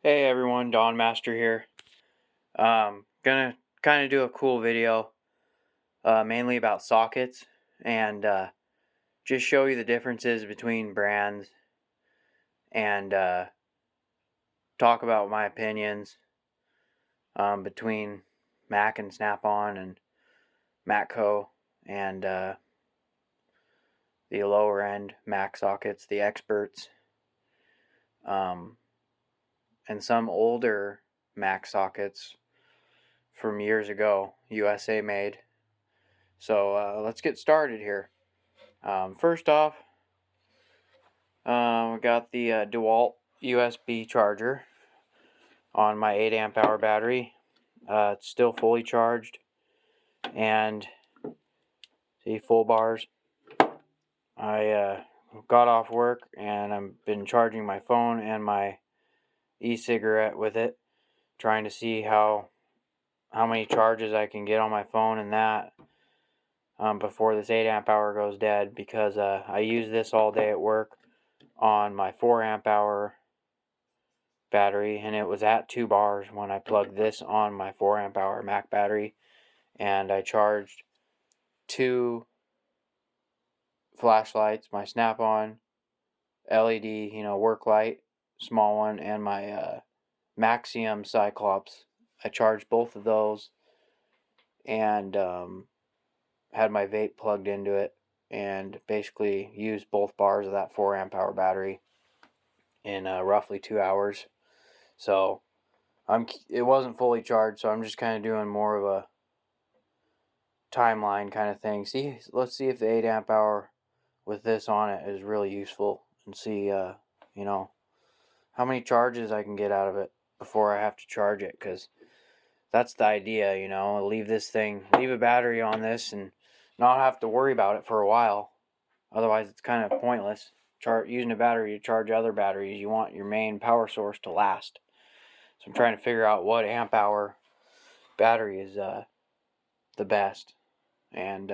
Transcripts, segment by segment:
Hey everyone, Don Master here. Gonna kind of do a cool video, mainly about sockets, and just show you the differences between brands, and talk about my opinions between Mac and Snap-on and Matco, and the lower end Mac sockets, the experts, um, and some older Mac sockets from years ago, USA made. So let's get started here. First off, we got the DeWalt USB charger on my 8 amp hour battery. It's still fully charged, and see, full bars. I got off work and I've been charging my phone and my e-cigarette with it, trying to see how many charges I can get on my phone and that before this 8 amp hour goes dead, because I use this all day at work on my 4 amp hour battery, and it was at 2 bars when I plugged this on my 4 amp hour Mac battery, and I charged 2 flashlights, my Snap-on LED, work light, small one, and my Maxium Cyclops. I charged both of those, and had my vape plugged into it, and basically used both bars of that 4 amp hour battery in roughly 2 hours. So it wasn't fully charged, so I'm just kind of doing more of a timeline kind of thing. Let's see if the 8 amp hour with this on it is really useful, and see how many charges I can get out of it before I have to charge it, because that's the idea. Leave a battery on this and not have to worry about it for a while. Otherwise it's kind of pointless using a battery to charge other batteries. You want your main power source to last. So I'm trying to figure out what amp hour battery is the best. And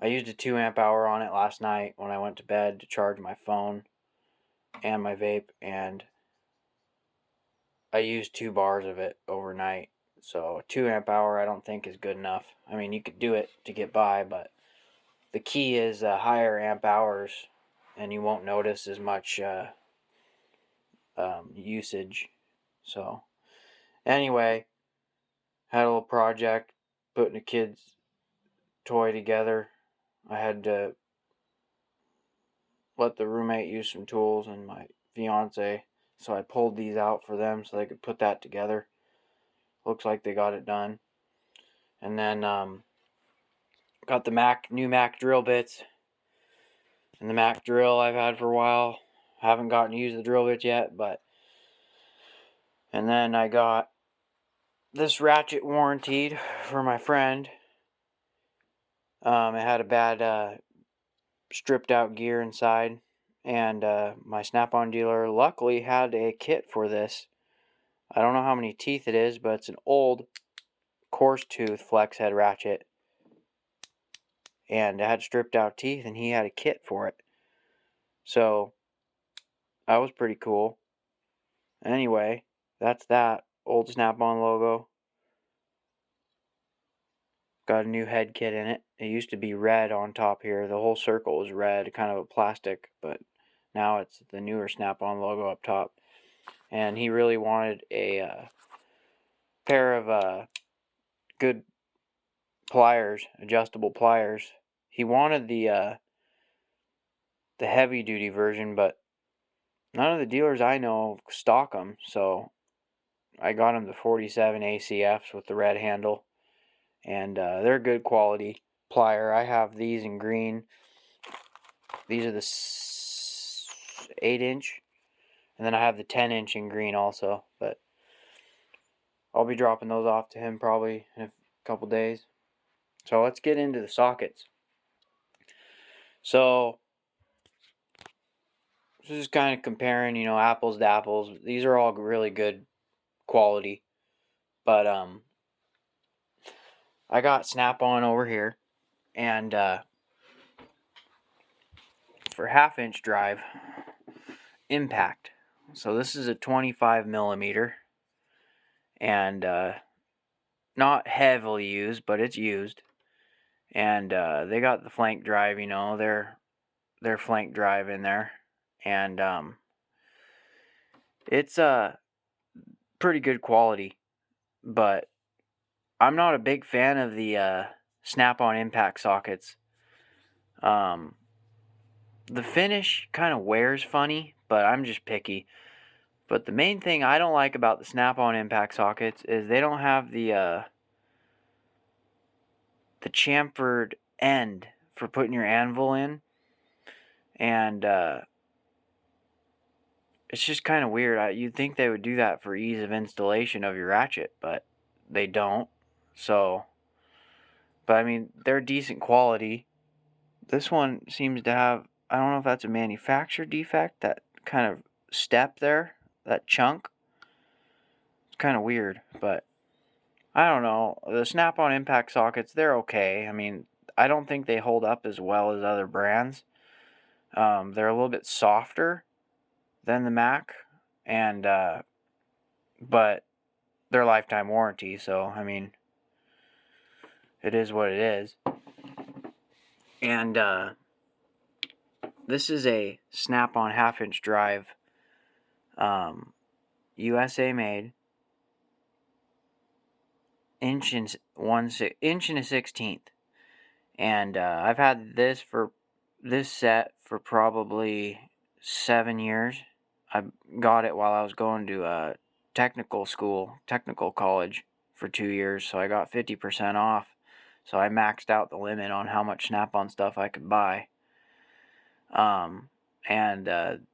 I used a 2 amp hour on it last night when I went to bed to charge my phone and my vape, and I used 2 bars of it overnight. So a 2 amp hour I don't think is good enough. I mean, you could do it to get by, but the key is higher amp hours, and you won't notice as much usage. So anyway, had a little project putting a kid's toy together. I had to let the roommate use some tools and my fiance, so I pulled these out for them so they could put that together. Looks like they got it done. And then got the new Mac drill bits, and the Mac drill I've had for a while. Haven't gotten to use the drill bits yet, and then I got this ratchet warranted for my friend. It had a bad stripped out gear inside, and my Snap-on dealer luckily had a kit for this. I don't know how many teeth it is, but it's an old coarse tooth flex head ratchet, and it had stripped out teeth, and he had a kit for it. So that was pretty cool. Anyway, that's that old Snap-on logo. Got a new head kit in it. It used to be red on top here. The whole circle was red, kind of a plastic, but now it's the newer Snap-on logo up top. And he really wanted a pair of good pliers, adjustable pliers. He wanted the heavy duty version, but none of the dealers I know stock them, so I got him the 47 ACFs with the red handle, and they're good quality plier. I have these in green. These are the 8-inch, and then I have the 10-inch in green also, but I'll be dropping those off to him probably in a couple days. So let's get into the sockets. So this is kind of comparing, apples to apples. These are all really good quality, but I got Snap-on over here, and for 1/2-inch drive, Impact. So this is a 25 millimeter, and not heavily used, but it's used. And they got the flank drive, their flank drive in there, and it's pretty good quality. But I'm not a big fan of the snap-on impact sockets. The finish kind of wears funny, but I'm just picky. But the main thing I don't like about the snap-on impact sockets is they don't have the chamfered end for putting your anvil in, and it's just kind of weird. You'd think they would do that for ease of installation of your ratchet, but they don't. So, but I mean, they're decent quality. This one seems to have, I don't know if that's a manufacturer defect, that kind of step there, that chunk. It's kind of weird, but I don't know. The snap-on impact sockets, they're okay. I mean, I don't think they hold up as well as other brands. They're a little bit softer than the Mac, and but they're lifetime warranty, so I mean, it is what it is. And this is a snap-on half-inch drive, USA made, inch and a 16th. And I've had this set for probably 7 years. I got it while I was going to technical college for 2 years, so I got 50% off. So I maxed out the limit on how much snap-on stuff I could buy. And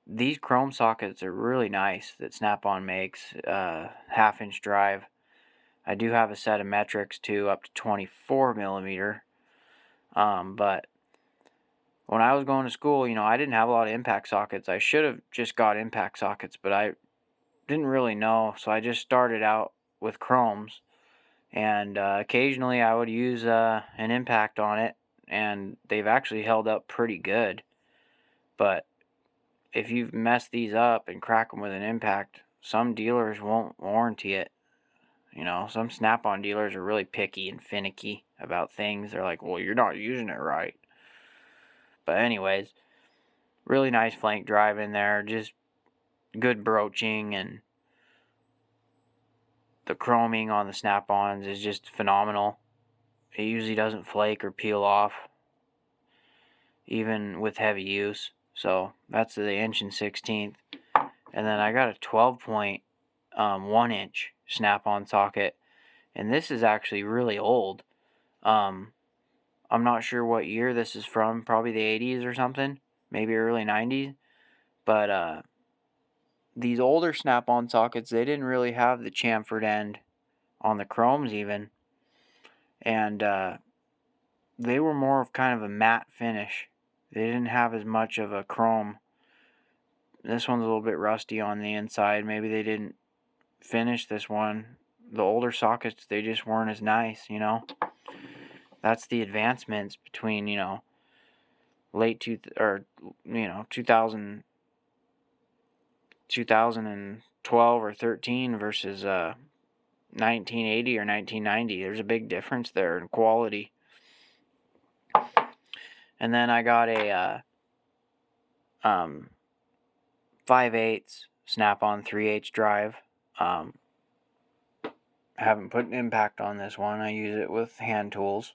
these chrome sockets are really nice that Snap-on makes. Half-inch drive. I do have a set of metrics too, up to 24 millimeter. But when I was going to school, I didn't have a lot of impact sockets. I should have just got impact sockets, but I didn't really know, so I just started out with chromes. And occasionally I would use an impact on it, and they've actually held up pretty good. But if you mess these up and crack them with an impact, some dealers won't warranty it. Some Snap-on dealers are really picky and finicky about things. They're like, well, you're not using it right. But anyways, really nice flank drive in there. Just good broaching, and the chroming on the Snap-ons is just phenomenal. It usually doesn't flake or peel off, even with heavy use. So that's the inch and 16th. And then I got a 12-point 1-inch Snap-on socket, and this is actually really old. I'm not sure what year this is from, probably the 80s or something, maybe early 90s. But these older Snap-on sockets, they didn't really have the chamfered end on the chromes even, and they were more of kind of a matte finish. They didn't have as much of a chrome. This one's a little bit rusty on the inside. Maybe they didn't finish this one. The older sockets, they just weren't as nice, That's the advancements between, late 2012 or 13 versus 1980 or 1990. There's a big difference there in quality. And then I got a 5/8 Snap-on 3/8 drive. I haven't put an impact on this one. I use it with hand tools.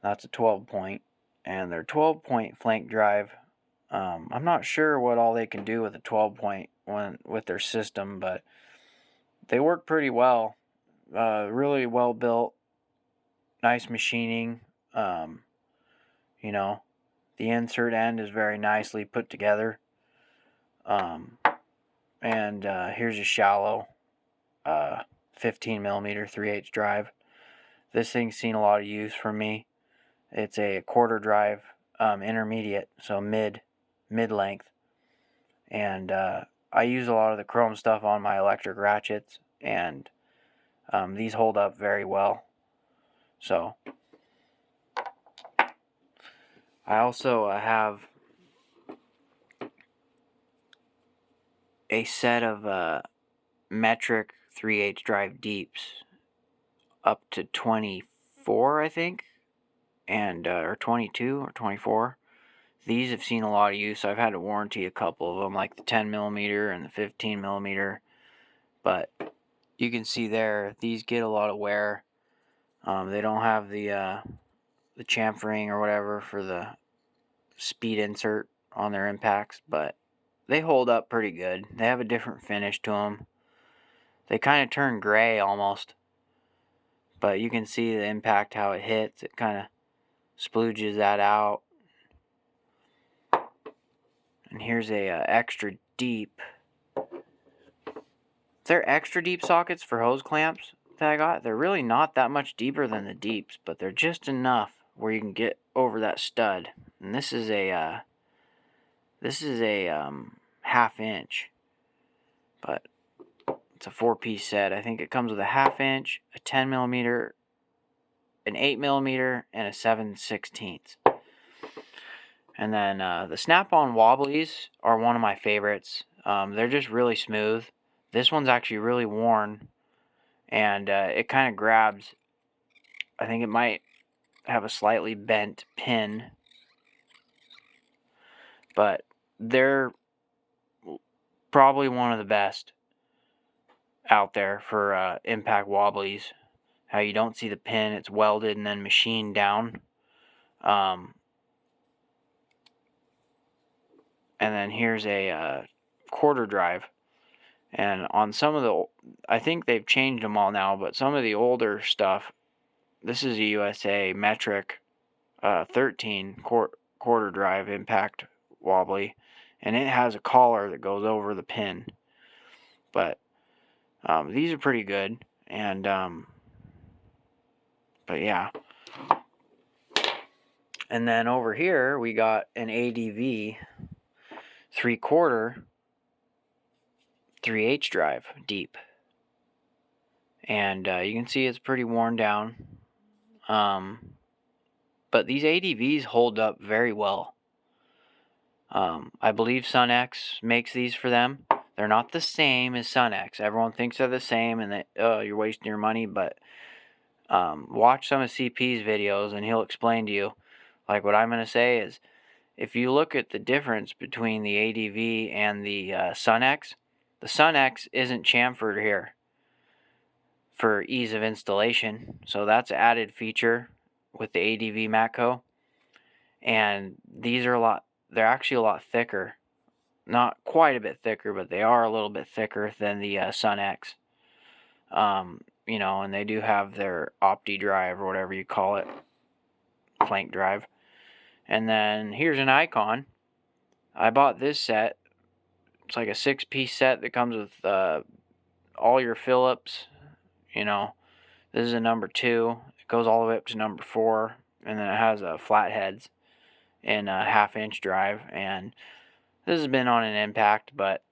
That's a 12-point. And their 12-point flank drive, I'm not sure what all they can do with a 12-point with their system, but they work pretty well. Really well built, nice machining. The insert end is very nicely put together. And here's a shallow 15 millimeter 3/8 drive. This thing's seen a lot of use from me. It's a quarter drive, intermediate, so mid length. And I use a lot of the chrome stuff on my electric ratchets, and these hold up very well. So I also have a set of metric 3/8 drive deeps up to 24, I think, and or 22 or 24. These have seen a lot of use. I've had to warranty a couple of them, like the 10mm and the 15mm. But you can see there, these get a lot of wear. They don't have the chamfering or whatever for the speed insert on their impacts, but they hold up pretty good. They have a different finish to them. They kind of turn gray almost, but you can see the impact, how it hits. It kind of splooges that out. And here's a extra deep. They're extra deep sockets for hose clamps that I got. They're really not that much deeper than the deeps, but they're just enough where you can get over that stud. And this is a 1/2 inch, but it's a 4-piece set. I think it comes with a 1/2 inch, a 10mm, an 8mm, and a 7/16. And then the snap-on Wobblies are one of my favorites. They're just really smooth. This one's actually really worn, and it kind of grabs. I think it might have a slightly bent pin, but they're probably one of the best out there for impact Wobblies. How you don't see the pin, it's welded and then machined down. And then here's a quarter drive. And on some of the, I think they've changed them all now, but some of the older stuff, this is a USA metric 13 quarter drive impact wobbly, and it has a collar that goes over the pin. But these are pretty good, and but yeah. And then over here we got an ADV 3/4 3/8 drive deep, and you can see it's pretty worn down. But these ADVs hold up very well. I believe SunX makes these for them. They're not the same as SunX. Everyone thinks they're the same and that you're wasting your money, but watch some of CP's videos and he'll explain to you. Like what I'm going to say is, if you look at the difference between the ADV and the SunX isn't chamfered here for ease of installation. So that's an added feature with the ADV Matco. And these are they're actually a lot thicker. Not quite a bit thicker, but they are a little bit thicker than the SunX. You know, and they do have their Opti drive or whatever you call it, flank drive. And then here's an Icon. I bought this set. It's like a 6-piece set that comes with all your Phillips. You know, this is a number 2. It goes all the way up to number 4, and then it has flatheads and a 1/2 inch drive. And this has been on an impact, but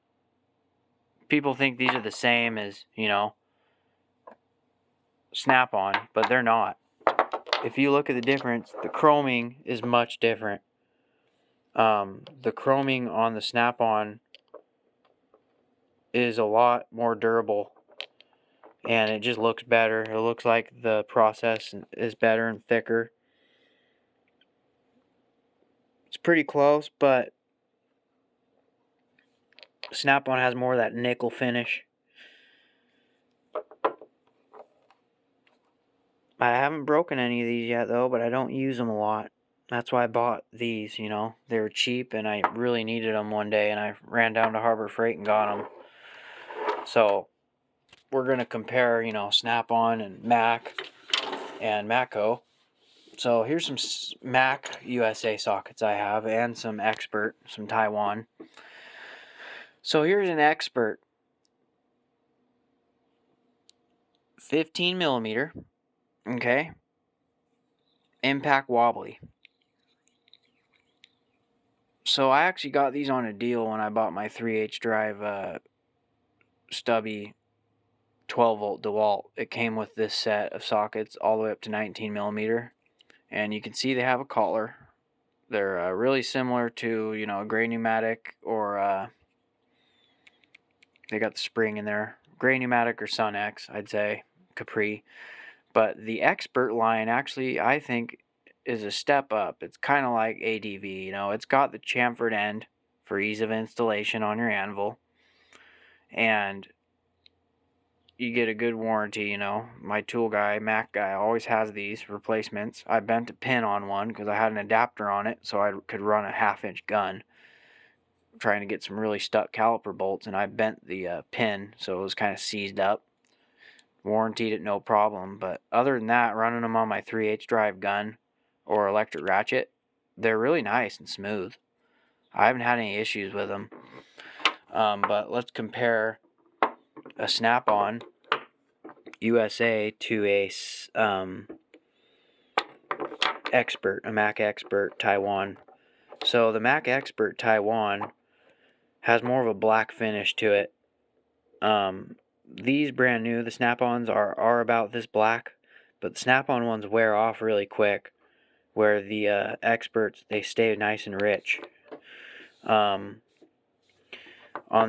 people think these are the same as, you know, snap-on, but they're not. If you look at the difference, the chroming is much different. The chroming on the snap-on is a lot more durable, and it just looks better. It looks like the process is better and thicker. It's pretty close, but snap-on has more of that nickel finish. I haven't broken any of these yet, though, but I don't use them a lot. That's why I bought these, you know. They were cheap, and I really needed them one day, and I ran down to Harbor Freight and got them. So, we're going to compare, you know, Snap-on and Mac and Matco. So, here's some Mac USA sockets I have, and some Expert, some Taiwan. So, here's an Expert 15mm. Okay, impact wobbly. So I actually got these on a deal when I bought my 3/8 drive stubby 12-volt DeWalt. It came with this set of sockets all the way up to 19mm, and you can see they have a collar. They're really similar to, you know, a gray pneumatic or They got the spring in there. Gray Pneumatic or Sun X, I'd say. Capri. But the Expert line actually, I think, is a step up. It's kind of like ADV, you know. It's got the chamfered end for ease of installation on your anvil. And you get a good warranty, you know. My tool guy, Mac guy, always has these replacements. I bent a pin on one because I had an adapter on it so I could run a 1/2-inch gun. Trying to get some really stuck caliper bolts, and I bent the pin so it was kind of seized up. Warranted it no problem, but other than that, running them on my 3/8 drive gun or electric ratchet, they're really nice and smooth. I haven't had any issues with them. But let's compare a Snap-on USA to a Expert, a Mac Expert Taiwan. So the Mac Expert Taiwan has more of a black finish to it. These brand new, the Snap-ons are about this black, but the Snap-on ones wear off really quick, where the Experts, they stay nice and rich. On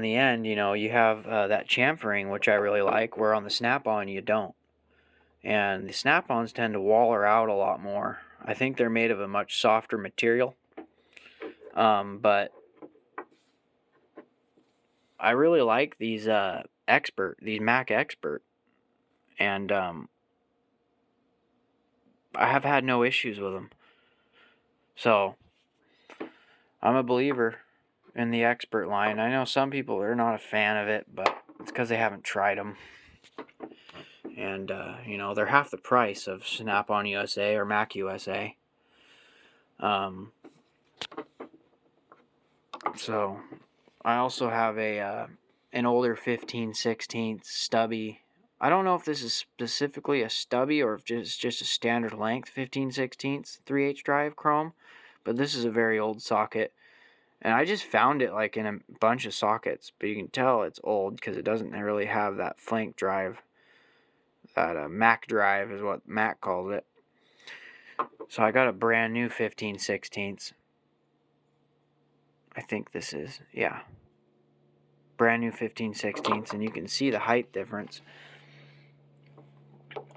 the end, you know, you have that chamfering, which I really like, where on the Snap-on you don't. And the Snap-ons tend to waller out a lot more. I think they're made of a much softer material. But I really like these these Mac Expert. And I have had no issues with them. So I'm a believer in the Expert line. I know some people are not a fan of it, but it's because they haven't tried them. And, you know, they're half the price of Snap-on USA or Mac USA. So I also have an older 15/16 stubby. I don't know if this is specifically a stubby or if it's just a standard length 15/16 3/8 drive chrome, but this is a very old socket. And I just found it like in a bunch of sockets, but you can tell it's old because it doesn't really have that flank drive. That Mac drive is what Mac calls it. So I got a brand new 15/16. I think this is, yeah. Brand new 15/16, and you can see the height difference.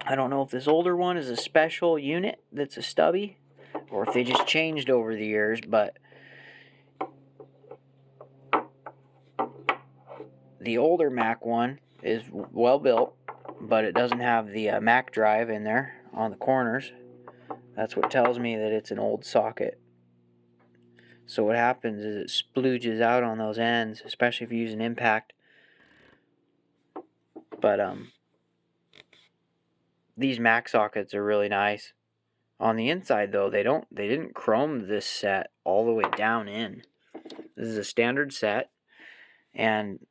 I don't know if this older one is a special unit that's a stubby, or if they just changed over the years, but the older Mac one is well built, but it doesn't have the Mac drive in there on the corners. That's what tells me that it's an old socket. So what happens is it splooges out on those ends, especially if you use an impact. But these Mac sockets are really nice. On the inside though, they didn't chrome this set all the way down in. This is a standard set, and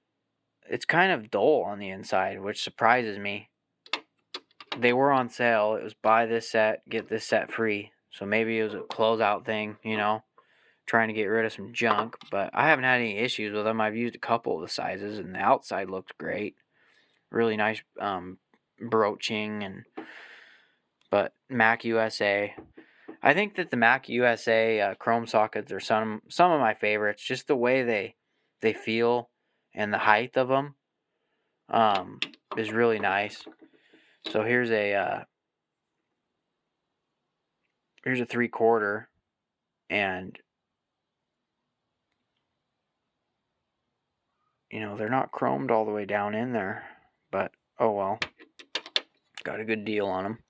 it's kind of dull on the inside, which surprises me. They were on sale. It was buy this set, get this set free. So maybe it was a closeout thing, you know, trying to get rid of some junk. But I haven't had any issues with them. I've used a couple of the sizes, and the outside looked great. Really nice broaching, but Mac USA. I think that the Mac USA chrome sockets are some of my favorites. Just the way they feel and the height of them is really nice. So here's a 3/4, and you know they're not chromed all the way down in there, but oh well, got a good deal on them.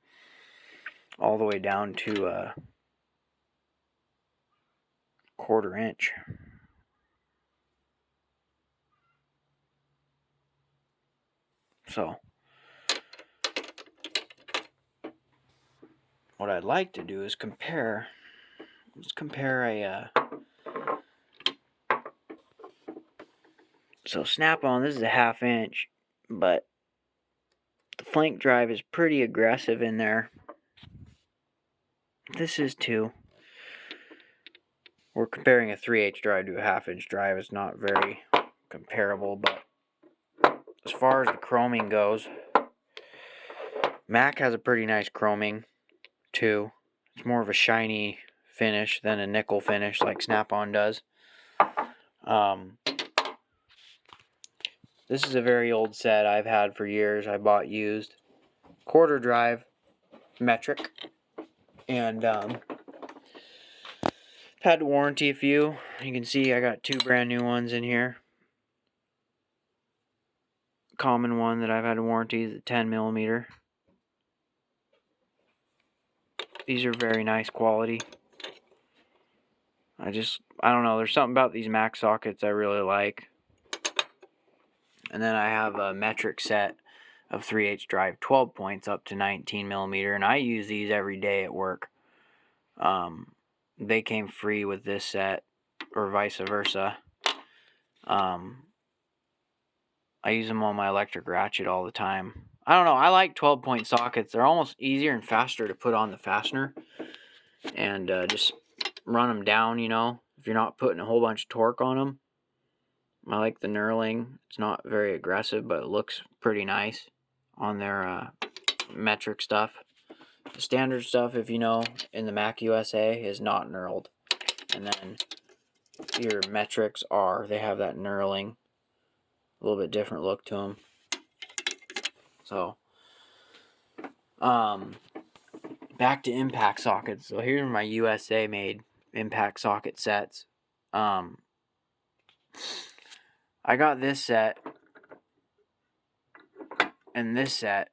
All the way down to 1/4 inch. So what I'd like to do is compare. Let's compare a. So Snap-on, this is a 1/2 inch, but the flank drive is pretty aggressive in there. This is too. We're comparing a 3/8 drive to a 1/2 inch drive. It's not very comparable, but as far as the chroming goes, Mac has a pretty nice chroming too. It's more of a shiny finish than a nickel finish like Snap-on does. This is a very old set I've had for years. I bought used. Quarter drive, metric. And had to warranty a few. You can see I got 2 brand new ones in here. Common one that I've had to warranty is a 10mm. These are very nice quality. I don't know, there's something about these Mac sockets I really like. And then I have a metric set of 3/8 drive 12 points up to 19mm, and I use these every day at work. They came free with this set, or vice versa. I use them on my electric ratchet all the time. I don't know, I like 12-point sockets. They're almost easier and faster to put on the fastener. And just run them down, you know, if you're not putting a whole bunch of torque on them. I like the knurling. It's not very aggressive, but it looks pretty nice on their metric stuff. The standard stuff, if you know, in the Mac USA is not knurled. And then your metrics are, they have that knurling. A little bit different look to them. So, back to impact sockets. So here's my USA made impact socket sets. I got this set and this set.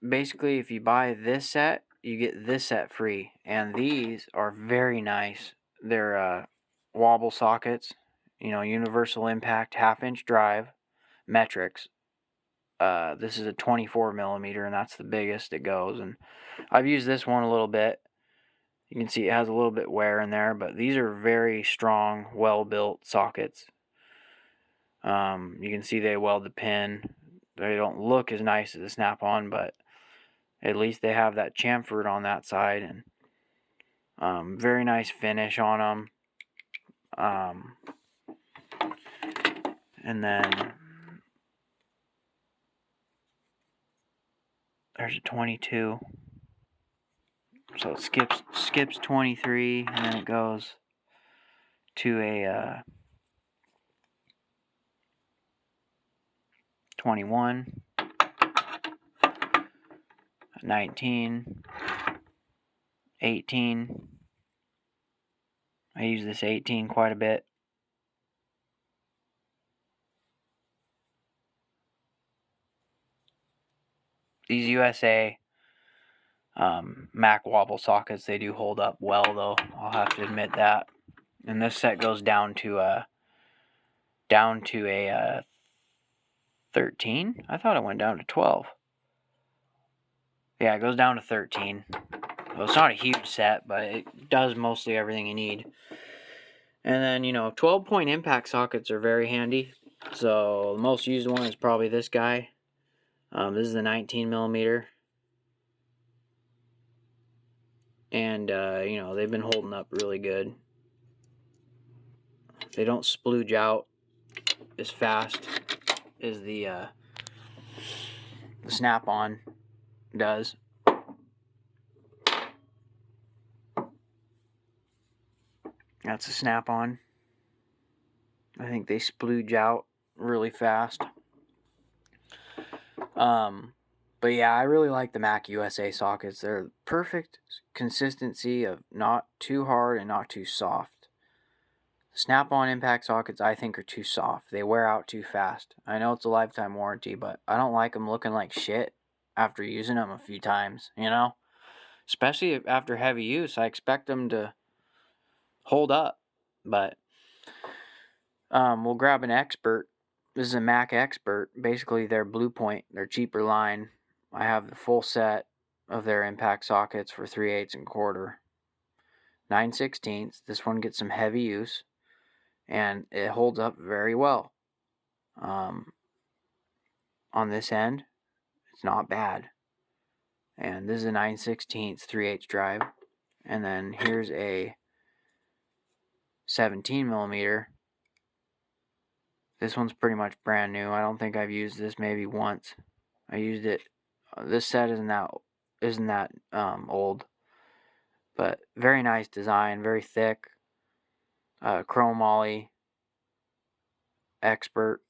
Basically, if you buy this set, you get this set free. And these are very nice. They're Wobble Sockets, you know, universal impact, 1/2-inch drive, metrics. This is a 24mm, and that's the biggest it goes. And I've used this one a little bit. You can see it has a little bit wear in there, but these are very strong, well-built sockets. You can see they weld the pin. They don't look as nice as the snap-on, but at least they have that chamfered on that side, and very nice finish on them. And then there's a 22. So it skips 23, and then it goes to a 21, 19, 18. I use this 18 quite a bit. These USA Mac Wobble sockets, they do hold up well, though. I'll have to admit that. And this set goes down to a 13. I thought it went down to 12. Yeah, it goes down to 13. Well, it's not a huge set, but it does mostly everything you need. And then, you know, 12-point impact sockets are very handy. So the most used one is probably this guy. This is the 19mm. And, you know, they've been holding up really good. They don't splooge out as fast as the snap-on does. That's a snap-on. I think they splooge out really fast. But yeah, I really like the Mac USA sockets. They're perfect consistency of not too hard and not too soft. Snap-on impact sockets, I think, are too soft. They wear out too fast. I know it's a lifetime warranty, but I don't like them looking like shit after using them a few times, you know? Especially after heavy use, I expect them to hold up. But we'll grab an Expert. This is a Mac Expert. Basically, their Blue Point, their cheaper line. I have the full set of their impact sockets for 3/8 and quarter. 9/16. This one gets some heavy use, and it holds up very well. On this end, it's not bad. And this is a 9/16 3/8 drive. And then here's a 17mm. This one's pretty much brand new. I don't think I've used this maybe once. I used it. This set isn't that old, but very nice design, very thick. Chromoly Expert.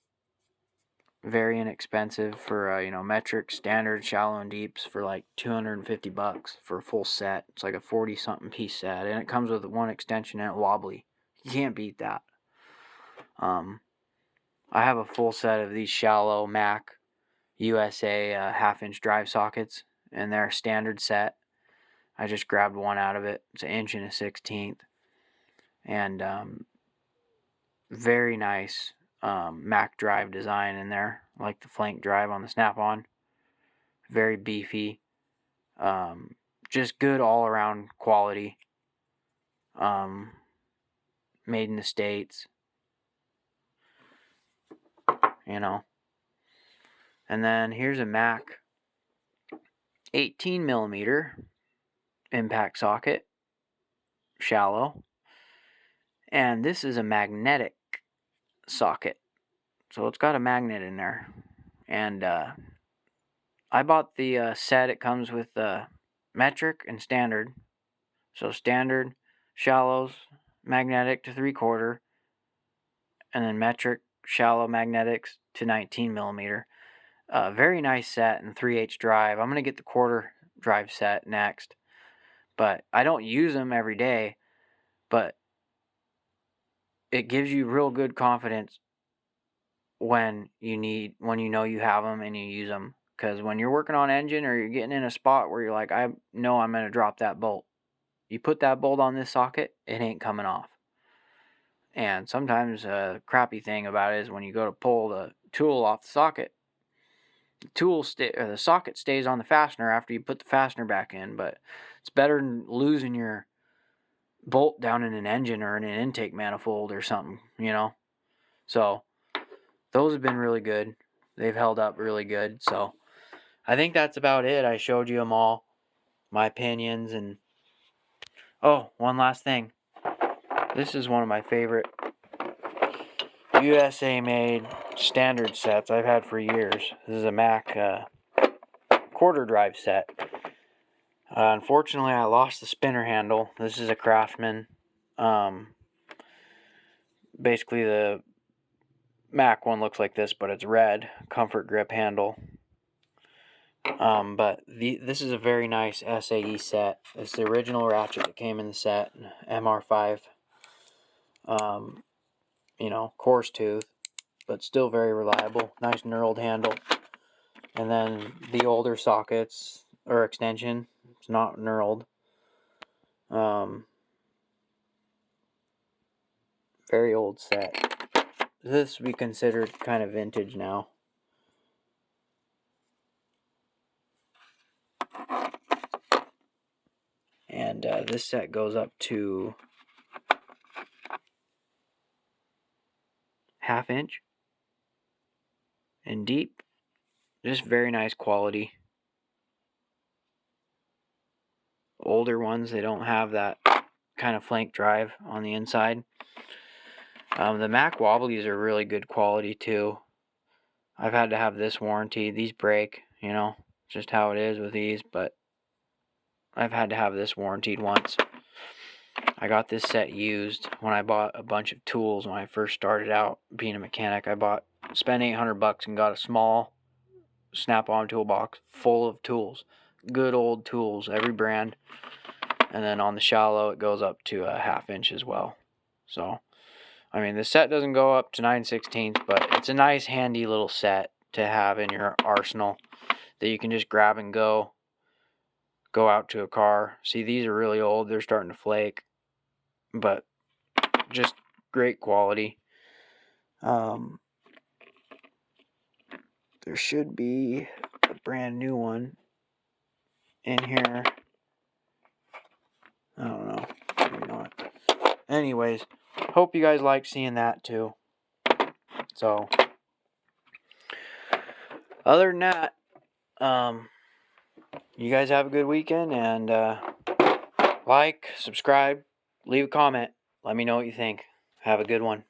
very inexpensive for metric, standard, shallow, and deeps for like $250 for a full set. It's like a 40-something piece set, and it comes with one extension and a wobbly. You can't beat that. I have a full set of these shallow Mac USA half-inch drive sockets, and they're a standard set. I just grabbed one out of it. It's 1 1/16", and very nice Mac drive design in there, like the flank drive on the Snap-on. Very beefy, just good all-around quality. Made in the States, And then here's a Mac 18mm impact socket, shallow, and this is a magnetic socket, so it's got a magnet in there. And I bought the set. It comes with metric and standard. So standard, shallows, magnetic to 3/4, and then metric, shallow, magnetics to 19mm. Very nice set and 3/8 drive. I'm going to get the 1/4 drive set next, but I don't use them every day, but it gives you real good confidence when you know you have them and you use them. Because when you're working on engine or you're getting in a spot where you're like, I know I'm going to drop that bolt. You put that bolt on this socket, it ain't coming off. And sometimes a crappy thing about it is when you go to pull the tool off the socket, the socket stays on the fastener after you put the fastener back in. But it's better than losing your bolt down in an engine or in an intake manifold or something, So those have been really good. They've held up really good. So I think that's about it. I showed you them all, my opinions, and one last thing. This is one of my favorite USA made standard sets I've had for years. This is a Mac 1/4 drive set. Unfortunately, I lost the spinner handle. This is a Craftsman. Basically, the Mac one looks like this, but it's red. Comfort grip handle. But this is a very nice SAE set. It's the original ratchet that came in the set. MR5. Coarse tooth, but still very reliable. Nice knurled handle. And then the older sockets, or extension, it's not knurled. Very old set. This would be considered kind of vintage now. And this set goes up to 1/2 inch and deep. Just very nice quality. Older ones, they don't have that kind of flank drive on the inside. The Mac Wobblies are really good quality too. I've had to have this warranty. These break, just how it is with these, but I've had to have this warranted once. I got this set used when I bought a bunch of tools when I first started out being a mechanic. Spent $800 and got a small Snap-on toolbox full of tools. Good old tools, every brand. And then on the shallow, it goes up to 1/2 inch as well. So, the set doesn't go up to 9/16, but it's a nice, handy little set to have in your arsenal that you can just grab and go out to a car. See, these are really old. They're starting to flake, but just great quality. There should be a brand new one in here. I don't know. Maybe not. Anyways, hope you guys like seeing that too. So, other than that, you guys have a good weekend, and like, subscribe, leave a comment. Let me know what you think. Have a good one.